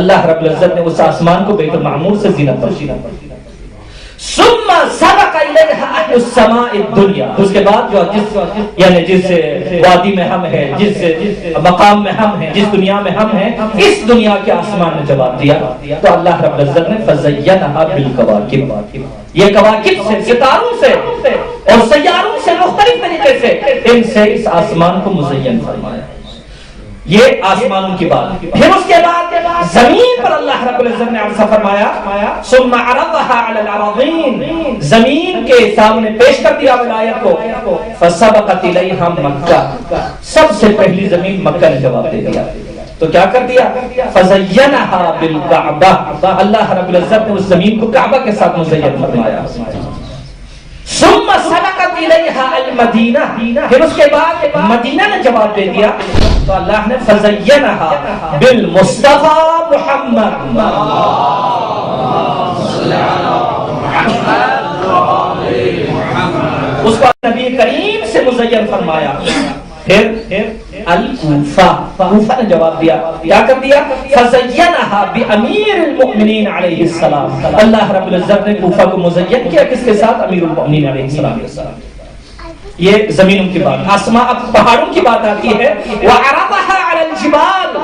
اللہ رب العزت نے اس آسمان کو بیت المعمور سے زینت بخشی۔ ثم سبق الیہا اہل السماء الدنیا، اس کے بعد جو جس وادی میں ہم ہیں، جس مقام میں ہم ہیں، جس دنیا میں ہم ہیں، اس دنیا کے آسمان نے جواب دیا، تو اللہ رب العزت نے فزینہا بالکواکب، یہ کواکب سے، ستاروں سے اور سیاروں سے مختلف طریقے سے ان سے اس آسمان کو مزین فرمایا۔ یہ آسمانوں کی بات۔ پھر اس کے بعد زمین پر اللہ رب العزت نے عرضہ فرمایا، ثم عرضها على الارضین، زمین کے سامنے پیش کر دیا ولایت کو، فسبقت الیہا مکہ، سب سے پہلی زمین مکہ نے جواب دے دیا، تو کیا کر دیا؟ فزینہا بالکعبہ، اللہ رب العزت نے اس زمین کو کعبہ کے ساتھ مزین فرمایا۔ ثم سبقت الیہا المدینہ، پھر اس کے بعد مدینہ نے جواب دے دیا، تو اللہ نے فزینہا بالمصطفیٰ محمد، اس کو نبی کریم سے مزین فرمایا۔ پھر الکوفہ، کوفہ نے جواب دیا، کیا کر دیا؟ فزینہا بامیر المؤمنین علیہ السلام، اللہ رب العزت نے کوفہ کو مزین کیا کس کے ساتھ؟ امیر المؤمنین علیہ السلام کے ساتھ۔ یہ زمینوں کی بات۔ آسمان، اب پہاڑوں کی بات آتی ہے، وعرضها علی الجبال،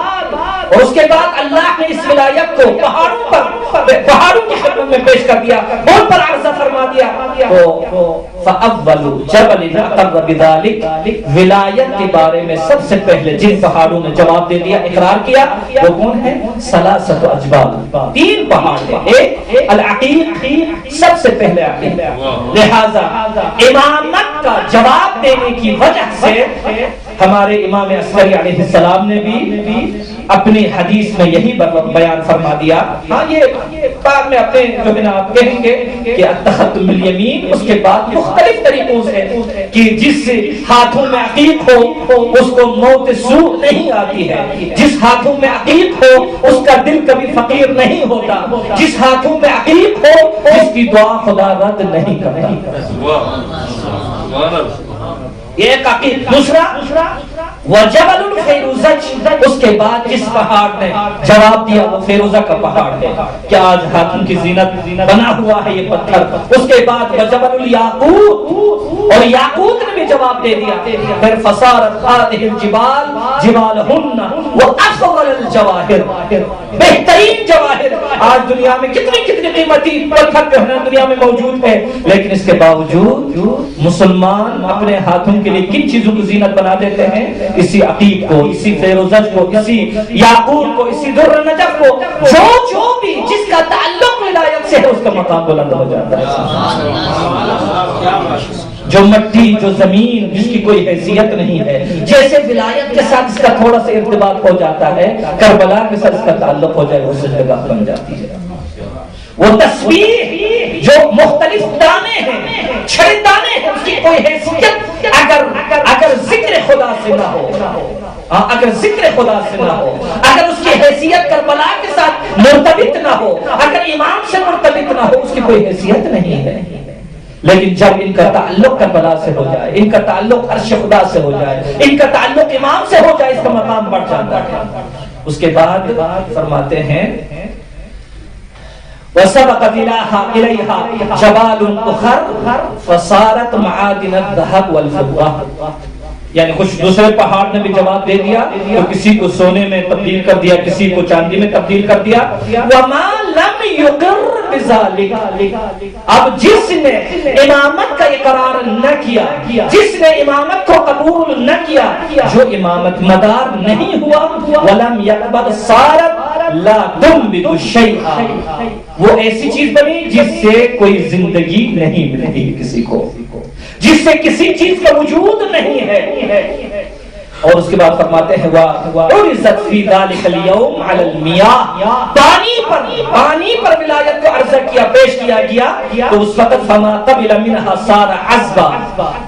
اور اس کے بعد اللہ نے اس ولایت کو پہاڑوں کی خدمت میں پیش کر دیا، ان پر عرضہ فرما دیا، تو فاول جبل اقر بذلک، ولایت کے بارے میں سب سے پہلے جن پہاڑوں نے جواب دے دیا، اقرار کیا، وہ کون ہے؟ ثلاثۃ اجبال، 3 پہاڑ ہیں۔ ایک العقیق، سب سے پہلے عقیق، لہذا امامت کا جواب دینے کی وجہ سے ہمارے امام عسکری علیہ السلام نے بھی اپنی حدیث میں یہی بیان فرما دیا۔ ہاں یہ بعد میں اپنے جو ہے نا آپ کہیں گے کہ التختم بالیمین، اس کے بعد مختلف طریقوں سے کہ جس ہاتھوں میں عقیق ہو اس کو موت سوء نہیں آتی ہے، جس ہاتھوں میں عقیق ہو اس کا دل کبھی فقیر نہیں ہوتا، جس ہاتھوں میں عقیق ہو اس کی دعا خدا رد نہیں کرتا۔ یہ ایک عقیق۔ دوسرا وجبل الفیروزج، اس کے بعد جس پہاڑ نے جواب دیا وہ فیروزہ کا پہاڑ ہے، کیا آج ہاتھوں کی زینت بنا ہوا ہے یہ پتھر۔ اس کے بعد وجبل الیاقوت، اور یاقوت نے بھی جواب دے دیا۔ پھر فصارت هذه الجبال جبالهن وافضل الجواہر، بہترین جواہر آج دنیا میں کتنی قیمتی پتھر جو ہے دنیا میں موجود ہے، لیکن اس کے باوجود مسلمان اپنے ہاتھوں کے لیے کن چیزوں کو زینت بنا دیتے ہیں؟ اسی عقیق کو، اسی فیروزج کو، اسی یاقوت کو، اسی در نجف کو، جو بھی جس کا تعلق ولایت سے ہے اس کا مقام بلند ہو جاتا ہے۔ جو مٹی، جو زمین جس کی کوئی حیثیت نہیں ہے، جیسے ولایت کے ساتھ اس کا تھوڑا سا ارتباط ہو جاتا ہے، کربلا کے ساتھ اس کا تعلق ہو جائے اس جگہ بن جاتی ہے۔ وہ تسبیح جو مختلف دانے ہیں، چھڑے دانے ہیں، اس کی کوئی حیثیت اگر ذکر خدا سے نہ ہو، اگر ذکر خدا سے نہ ہو، اگر اس کی حیثیت کربلا کے ساتھ مرتبط نہ ہو، اگر امام سے مرتبط نہ ہو، اس کی کوئی حیثیت نہیں ہے۔ لیکن جب ان کا تعلق کربلا سے ہو جائے، ان کا تعلق عرش خدا سے ہو جائے، ان کا تعلق امام سے ہو جائے، اس کا مقام بڑھ جاتا ہے۔ اس کے بعد فرماتے ہیں وَسَبَقَتْ إِلَيْهَا جَبَالٌ أُخَرَ فَصَارَتْ مَعَادِنَ الذَّهَبِ وَالْفِضَّةِ، یعنی کچھ دوسرے پہاڑ نے بھی جواب دے دیا، تو کسی کو سونے میں تبدیل کر دیا، کسی کو چاندی میں تبدیل کر دیا۔ وَمَا لَمْ يُقِرْ بِذَلِكَ، اب جس نے امامت کا اقرار نہ کیا، جس نے امامت کو قبول نہ کیا، جو امامت مدار نہیں ہوا، وَلَمْ يَقْبَضْ صَارَتْ لَا تُنْبِتُ شَيْئًا، وہ ایسی چیز بنی جس سے کوئی زندگی نہیں ملتی کسی کو، جس سے کسی چیز کا وجود نہیں ہے۔ اور اس کے بعد فرماتے ہیں وَعُرِزَتْ فِي ذَلِكَ الْيَوْمِ عَلَى الْمِيَاهِ، پانی پر ولایت کو عرضہ کیا، پیش کیا گیا، تو اس وقت فَمَا قَبِلَ مِنْهَا صَارَ عَذْبًا،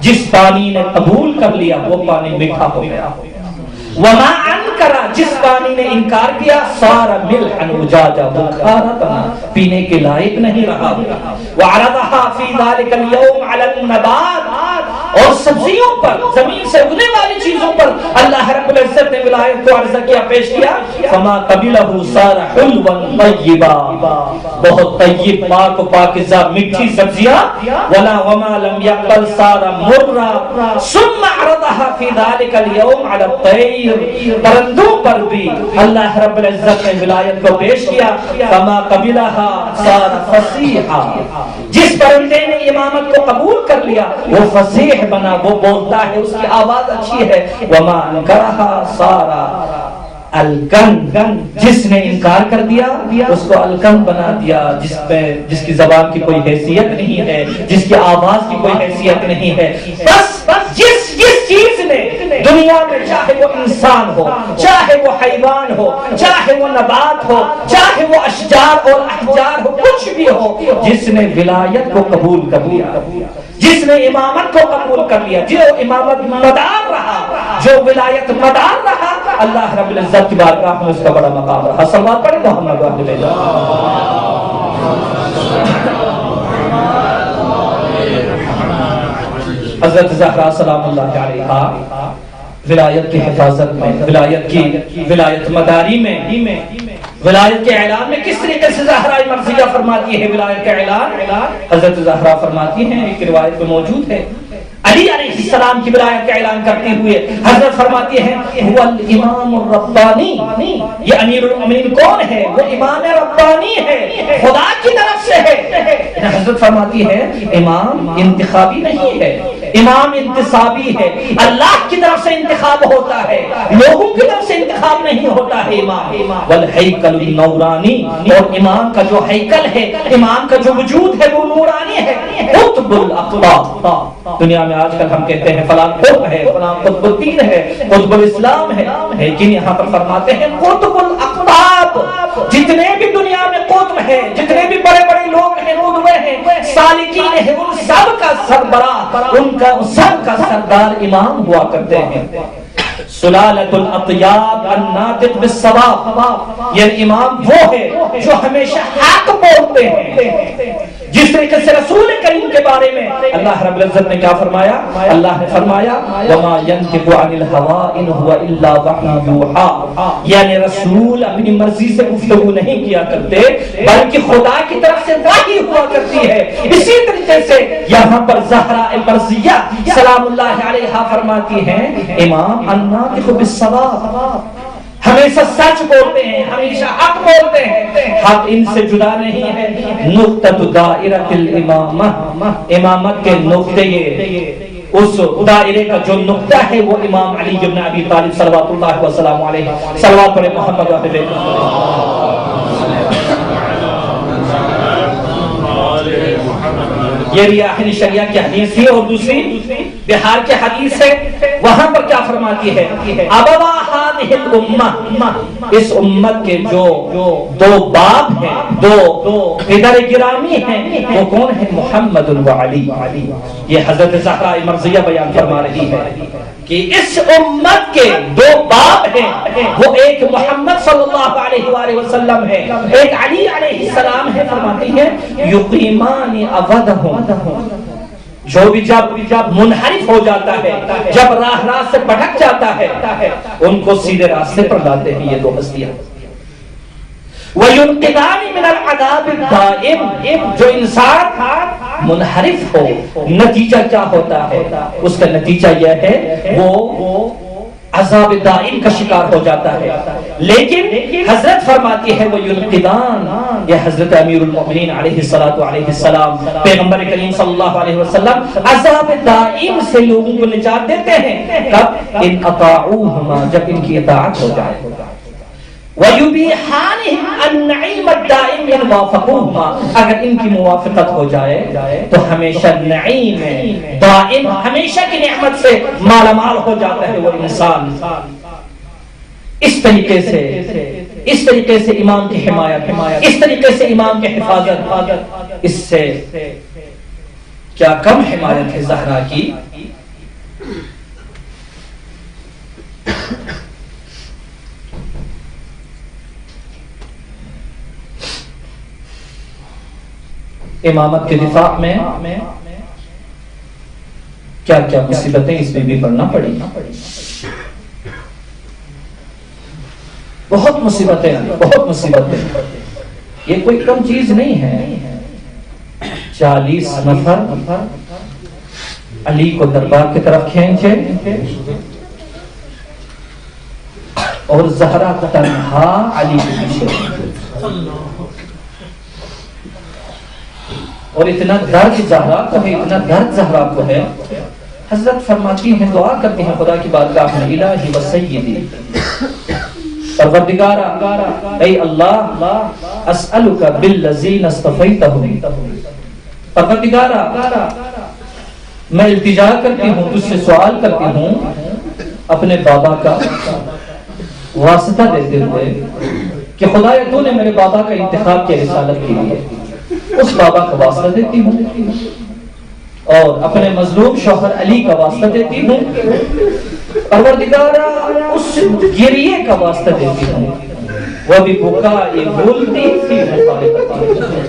جس پانی نے قبول کر لیا وہ پانی میٹھا ہو گیا۔ وَمَا أَنْكَرَ، جس پانی نے انکار کیا، صَارَ مِلْحًا أُجَاجًا، وہ کھارا بنا، پینے کے لائق نہیں رہا۔ وَعَرَضَهَا فِي ذَلِكَ الْيَوْمِ عَلَى النَّبَاتِ، اور سبزیوں پر، زمین سے اگنے والی چیزوں پر اللہ رب العزت نے ولایت کو عرضہ کیا، پیش کیا۔ فَمَا قَبِلَهُ صَارَ حُلْوًا طَيِّبًا، بہت طیب، پاک و پاکیزہ میٹھی سبزیاں۔ وَمَا لَمْ يَقْبَلْ صَارَ مُرًّا ثُمَّ عَرَضَهَا فِي ذَلِكَ الْيَوْمِ عَلَى الطَّيْرِ، پرندوں پر بھی اللہ رب العزت نے ولایت کو پیش کیا۔ فَمَا قَبِلَهَا صَارَ فَصِيحًا، جس پرندے نے امامت کو قبول کر لیا وہ فصیح بنا، وہ بولتا ہے، اس کی آواز اچھی ہے۔ وَمَا أَنْكَرَهَا صَارَ الکن، جس نے انکار کر دیا اس کو الکن بنا دیا، جس کی زبان کی کوئی حیثیت نہیں ہے، جس کی آواز کی کوئی حیثیت نہیں ہے۔ بس جس چیز نے دنیا میں، چاہے وہ انسان ہو، چاہے وہ حیوان ہو، چاہے وہ نبات ہو، چاہے وہ اشجار اور احجار ہو، کچھ بھی ہو، جس نے ولایت کو قبول کر لیا، جس نے امامت کو قبول کر لیا، جو امامت مدار رہا، جو ولایت مدار رہا، اللہ رب العزت کی بارگاہ میں اس کا بڑا مقام رہا۔ صلوات پڑھیں محمد و آلہ حضرت زہرا سلام اللہ علیہا ولایت کی حفاظت میں، ولایت مداری میں، ولایت کے اعلان میں کس طریقے سے زہرا مرضیہ فرماتی ہے ولایت کا اعلان؟ حضرت زہرا فرماتی ہیں، ایک روایت میں موجود ہے، علی علیہ السلام کی ولایت کا اعلان کرتے ہوئے حضرت فرماتی ہیں هو الامام الربانی، یہ امیر المومنین کون ہے؟ وہ امام ربانی ہے، خدا کی طرف سے ہے۔ حضرت فرماتی ہے امام انتخابی نہیں ہے، امام انتصابی ہے، اللہ کی طرف سے انتخاب ہوتا ہے، لوگوں کی طرف سے انتخاب نہیں ہوتا ہے امام۔ والہیکل النورانی، اور امام کا جو ہیکل ہے، امام کا جو وجود ہے وہ نورانی ہے۔ قطب الاقطاب، دنیا میں آج کل ہم کہتے ہیں فلاں قطب ہے، فلاں قطب الدین ہے، قطب الاسلام ہے، لیکن یہاں پر فرماتے ہیں قطب الاقطاب، جتنے بھی دنیا میں قطب ہیں، جتنے بھی بڑے بڑے لوگ ہیں، قطب ہیں، سالکین ہیں، ان سب کا سربراہ، ان کا سب کا سردار امام ہوا کرتے ہیں۔ سلالۃ الاطیاب الناطق بالصواب، یہ امام وہ ہے جو ہمیشہ حق بولتے ہیں۔ جس طریقے سے رسول کریم کے بارے میں اللہ رب العزت نے کیا فرمایا؟ اللہ نے فرمایا وما ينطق عن الهوى ان هو الا وحی یوحى، یعنی رسول اپنی مرضی سے گفتگو نہیں کیا کرتے بلکہ خدا کی طرف سے وحی ہوا کرتی ہے۔ اسی طریقے سے یہاں پر زہرا مرضیہ سلام اللہ علیہا فرماتی ہیں امام الناطق بالصواب، ہمیشہ سچ بولتے ہیں، ہمیشہ حق بولتے ہیں، حق ان سے جدا نہیں ہے۔ نقطۃ دائرۃ الامامہ، امامت کے نقطے، اس دائرے کا جو نقطہ ہے وہ امام علی بن ابی طالب صلوات اللہ وسلام علیہ، صلوات پڑھیں محمد و آلہ۔ یہ ریاح شریعہ کی حدیث ہے، اور دوسری بہار کی حدیث ہے، وہاں پر کیا فرماتی ہے؟ ابوا هذه هذه الامہ، اس امت کے جو دو باپ ہیں، دو پدر گرامی ہیں، وہ کون ہیں؟ محمد و علی۔ یہ حضرت زہرا مرضیہ بیان فرما رہی ہے کہ اس امت کے دو باپ ہیں، وہ ایک محمد صلی اللہ علیہ وآلہ وسلم ہے، ایک علی علیہ السلام ہے۔ فرماتی ہیں یقیمان اودہم، جو بھی جب منحرف ہو جاتا ہے، جب راہ سے بھٹک جاتا ہے، ان کو سیدھے راستے پر لاتے ہیں یہ دو ہستیاں۔ وَيُنْقِذَانِ مِنَ الْعَذَابِ الدَّائِمِ، جو انسان منحرف ہو، نتیجہ کیا ہوتا ہے؟ اس کا نتیجہ یہ ہے وہ عذاب دائم کا شکار ہو جاتا ہے۔ لیکن حضرت فرماتی ہے وہ یلقدان، یہ حضرت امیر المؤمنین علیہ السلام پیغمبر کریم صلی اللہ علیہ وسلم عذاب دائم سے لوگوں کو نجات دیتے ہیں۔ کب؟ ان اطاعوہما، جب ان کی اطاعت ہو جائے۔ وَيُبِيحَانِهِمْ النَّعِيمَ الدَّائِمِ إِنْ وَافَقُوهُمَا، اگر ان کی موافقت ہو جائے تو ہمیشہ نعیم دائم، ہمیشہ کی نعمت سے مالا مال ہو جاتا ہے وہ انسان۔ اس طریقے سے امام کی حمایت، اس طریقے سے امام کی حفاظت، اس سے کیا کم حمایت ہے زہرا کی؟ امامت کے دفاع میں کیا کیا مصیبتیں اس بی بی پر نہ پڑی، بہت مصیبتیں، یہ کوئی کم چیز نہیں ہے۔ 40 نفر علی کو دربار کی طرف کھینچے اور زہرا تنہا علی کے پیچھے، اور اتنا درد زہرا کو ہے، اتنا درد زہرا کو ہے۔ حضرت فرماتی ہیں، دعا کرتی ہیں خدا کی بارگاہ میں، الہی و سیدی، پروردگارا، اے اللہ، اسألک بالذین اصطفیتہم، پروردگارا میں التجا کرتی ہوں، تجھ سے سوال کرتی ہوں اپنے بابا کا واسطہ دیتے ہوئے کہ خدایا تو نے میرے بابا کا انتخاب کیا رسالت کے لیے، اس بابا کا واسطہ دیتی ہوں اور اپنے مظلوم شوہر علی کا واسطہ دیتی ہوں، پروردگارا اس گریے کا واسطہ دیتی ہوں، وہ بھی بکائی بولتی فی مخالفتی،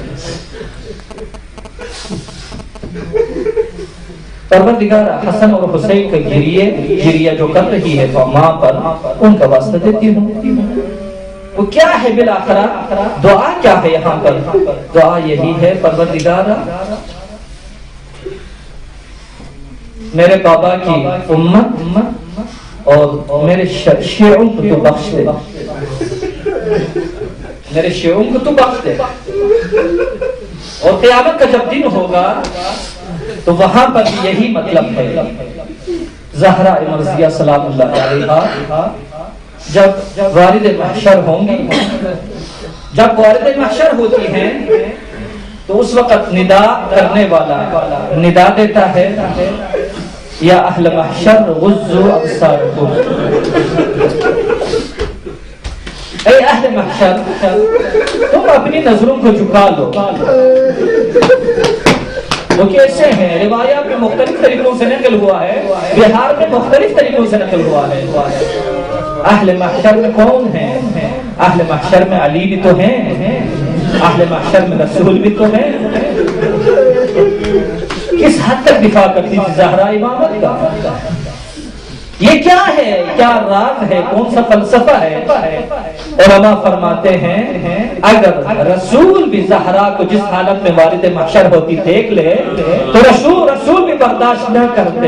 پروردگارا حسن اور حسین کا گریہ جو کر رہی ہے ماں پر، ان کا واسطہ دیتی ہوں۔ وہ کیا ہے بالآخرہ؟ دعا کیا ہے یہاں پر؟ دعا یہی ہے، پروردگارا میرے بابا کی امت اور میرے شیعوں کو تو بخش دے، میرے شیعوں کو تو بخش دے، اور قیامت کا جب دن ہوگا تو وہاں پر یہی مطلب ہے۔ زہرا مرضیہ سلام اللہ علیہا جب والد محشر ہوں گی، جب والد محشر ہوتی ہیں تو اس وقت ندا کرنے والا ندا دیتا ہے، یا اہل محشر غضوا ابصارکم، اے اہل محشر تم اپنی نظروں کو جھکا لو۔ وہ کیسے ہیں؟ روایات میں مختلف طریقوں سے نقل ہوا ہے، بہار میں مختلف طریقوں سے نقل ہوا ہے۔ اہل محشر میں کون ہیں؟ اہل محشر میں علی بھی تو ہیں، اہل محشر میں رسول بھی تو ہیں۔ کس حد تک دفاع کرتی تھی زہرا امامت کا؟ یہ کیا ہے؟ کیا راز ہے؟ کون سا فلسفہ ہے؟ علماء فرماتے ہیں اگر رسول بھی زہرا کو جس حالت میں والد محشر ہوتی دیکھ لے تو رسول بھی برداشت نہ کرتے،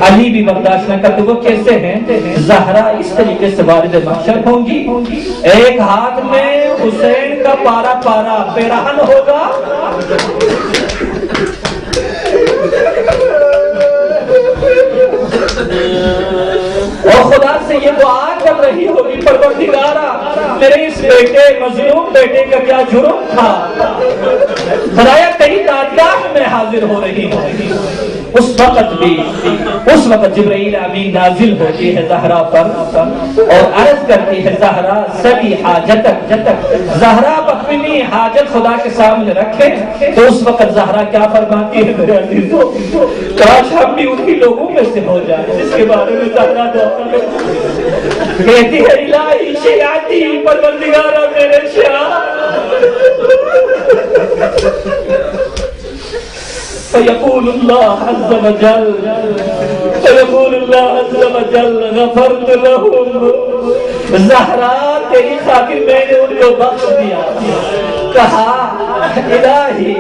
علی بھی برداشت نہ کرتے۔ وہ کیسے ہیں؟ زہرا اس طریقے سے والد محشر ہوں گی، ایک ہاتھ میں حسین کا پارا پیراہن ہوگا، اور خدا سے یہ دعا کر رہی ہوگی، پروردگارا میرے اس بیٹے مظلوم بیٹے کا کیا جرم تھا، خدایا تیری دادگاہ میں حاضر ہو رہی ہوں، اس وقت جبرائیل امین نازل ہوتی ہے زہرا پر اور عرض کرتی ہے زہرا سبھی حاجتک، زہرا اپنی حاجت خدا کے سامنے رکھے تو اس وقت زہرا کیا فرماتی ہے میرے عزیزو، کاش ہم بھی انہی لوگوں میں سے ہو جائیں جس کے بارے میں زہرا دعا کہتی ہے الہی شیعتی پروردگارہ میرے شیعہ فیقول اللہ عز وجل غفرت لهم زہرا تیری خاطر میں نے ان کو بخش دیا، کہا الہی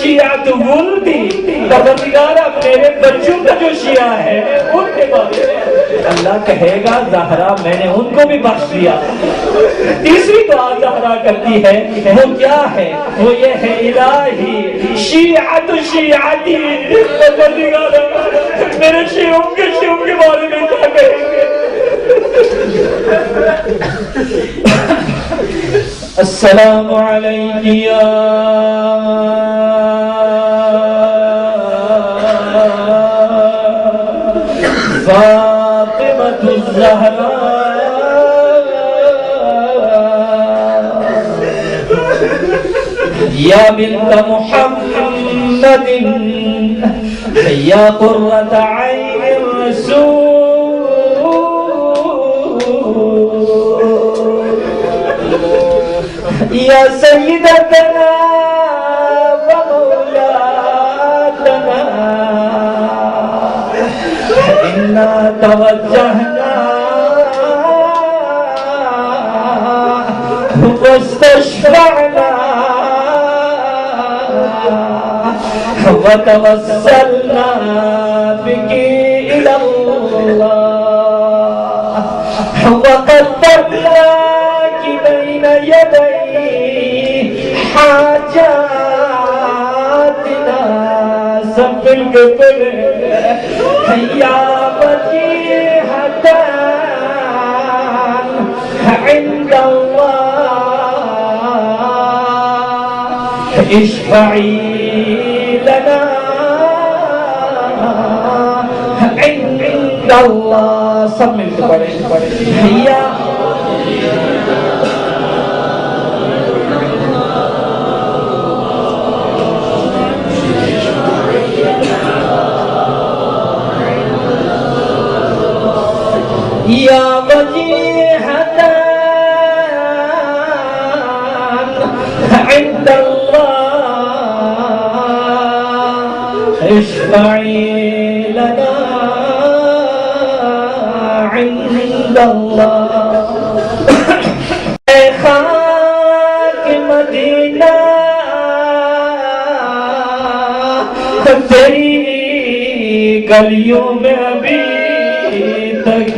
شیعت ولدی پروردگارہ میرے بچوں کا جو شیعہ ہے ان کے بارے میں اللہ کہے گا زہرا میں نے ان کو بھی بخش دیا۔ تیسری دعا زہرا کرتی ہے وہ کیا ہے؟ وہ یہ ہے الہی شیعت شیعتی پروردگارہ میرے شیعوں کے بارے میں کیا کہیں گے؟ السلام علیکم یا فاطمۃ الزہرا یا بنت محمد یا قرۃ عین الرسول یا سیدتنا و مولاتنا انا توجہنا واستشفعنا وتوسلنا بك إلى الله وقدمناك بين يدي حاجاتنا سب القبر يا وجيهة عند الله اشفعي لنا عند اللہ سب مل کے پڑھیں یا وجیہۃ عند اللہ اشفعی لنا عند اللہ اے خاک مدینہ تیری گلیوں میں ابھی تک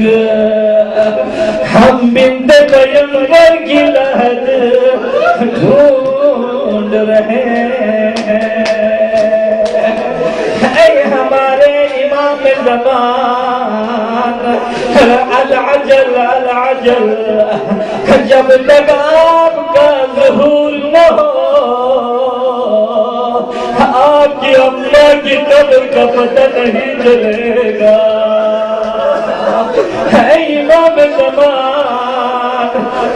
ہم بنت پیغمبر کی لہد ڈھونڈ رہے ہیں، اے ہمارے امام زمان العجل العجل جب تک آپ کا ظہور نہ ہو آپ کی اماں کی قبر کا پتہ نہیں چلے گا۔ اے امام زمان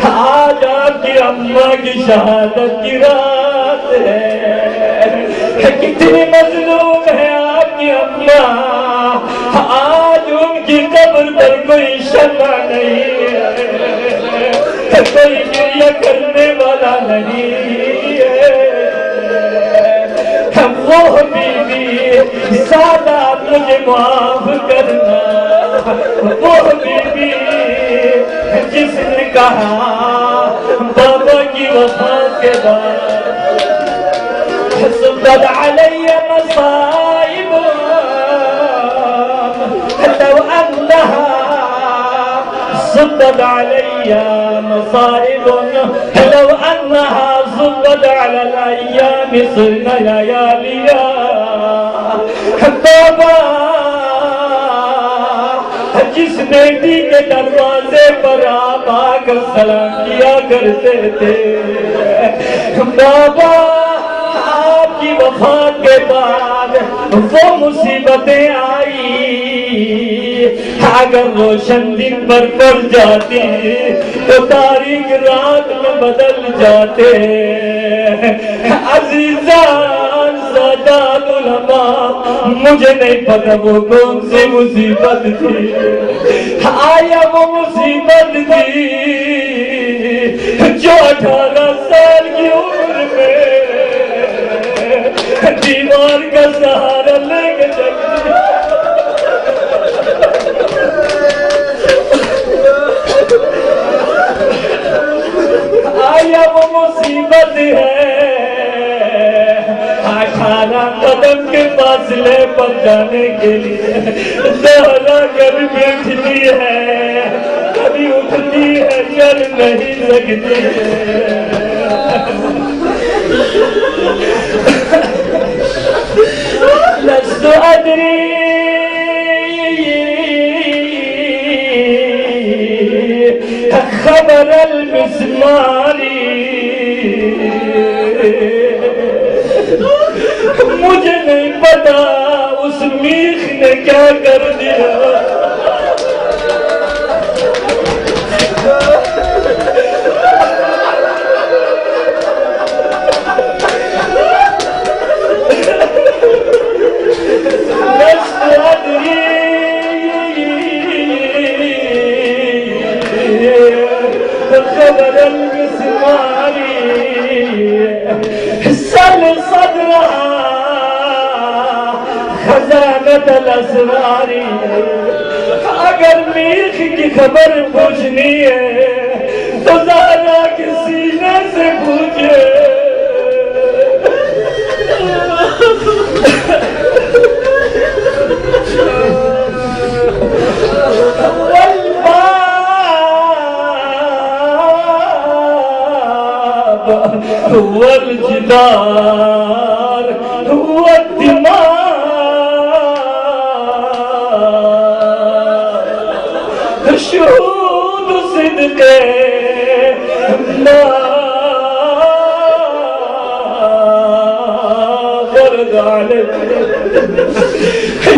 آج آپ کی اماں کی شہادت کی رات ہے، کتنی مظلوم ہے آپ کی اماں، آج ان کی قبر پر کوئی شمع نہیں ہے، کوئی گریہ کرنے والا نہیں ہے۔ وہ بی بی سادہ مجھے معاف کرنا، وہ بی بی جس نے کہا بابا کی وفات کے بعد صبت علی مصائب لو انہا صبت علی مصائب لو انہا صبت علی الایام صرنا لیالیا۔ بابا جس بیٹی کے دروازے پر آپ آ کر سلام کیا کرتے تھے، بابا آپ کی وفات کے بعد وہ مصیبتیں آئی اگر روشن دن پر پڑ جاتی تو تاریک رات میں بدل جاتے عزیزان سادات علماء مجھے نہیں پتا وہ کون سی مصیبت تھی آیا وہ مصیبت تھی جو 18 سال کی عمر میں دیوار کا سہارا لے کے چلتی آیا وہ مصیبت ہے 18 قدم کے فاصلے پر جانے کے لیے زہرا کر بیٹھتی ہے کبھی اٹھتی ہے چل نہیں سکتی لست ادری خبر المسماری مجھے نہیں پتا اس میخ نے کیا کر دیا خبر المسماری سل صدرها خزانت الاسراری اگر میخ کی خبر پوچھنی ہے تو زہرا کے سینے سے پوچھے هو الجدار هو الدماء شهود صدق ما غرد عليه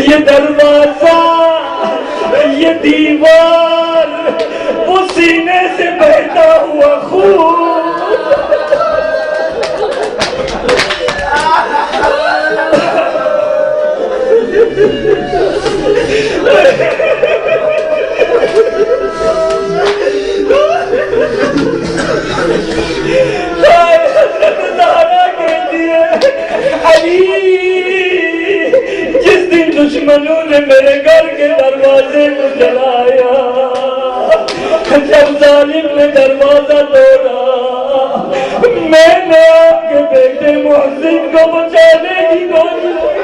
یہ دروازہ یہ دیوار وہ سینے سے بہتا ہوا خون جس دن دشمنوں نے میرے گھر کے دروازے کو جلایا جب ظالم نے دروازہ توڑا میں نے آپ کے بیٹے محسن کو بچانے کی کوشش